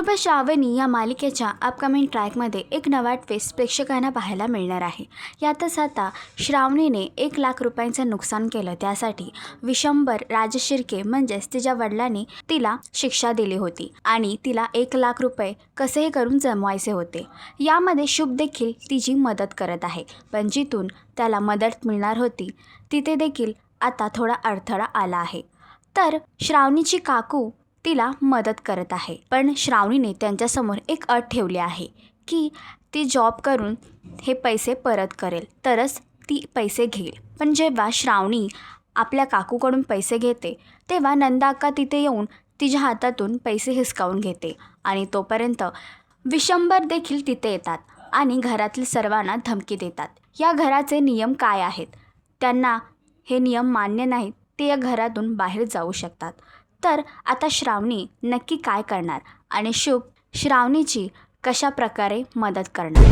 शुभ श्रावणी या मालिकेच्या अपकमिंग ट्रॅकमध्ये एक नवा ट्विस्ट प्रेक्षकांना पाहायला मिळणार आहे। यातच आता श्रावणीने 1,00,000 रुपयांचं नुकसान केलं, त्यासाठी विशंबर राजशिर्के म्हणजेच तिच्या वडिलांनी तिला शिक्षा दिली होती आणि तिला 1,00,000 रुपये कसेही करून जमवायचे होते। यामध्ये शुभ देखील तिची मदत करत आहे, पण जिथून त्याला मदत मिळणार होती तिथे देखील आता थोडा अडथळा आला आहे। तर श्रावणीची काकू तिला मदत करत आहे, पण श्रावणीने त्यांच्यासमोर एक अट ठेवली आहे की ती जॉब करून हे पैसे परत करेल तरच ती पैसे घेईल। पण जेव्हा श्रावणी आपल्या काकूकडून पैसे घेते तेव्हा नंदाअक्का तिथे येऊन तिच्या हातातून पैसे हिसकावून घेते आणि तोपर्यंत विशंबर देखील तिथे येतात आणि घरातील सर्वांना धमकी देतात। या घराचे नियम काय आहेत, त्यांना हे नियम मान्य नाहीत, ते या घरातून बाहेर जाऊ शकतात। तर आता श्रावणी नक्की काय करणार आणि शुभ श्रावणीची कशा प्रकारे मदत करणार।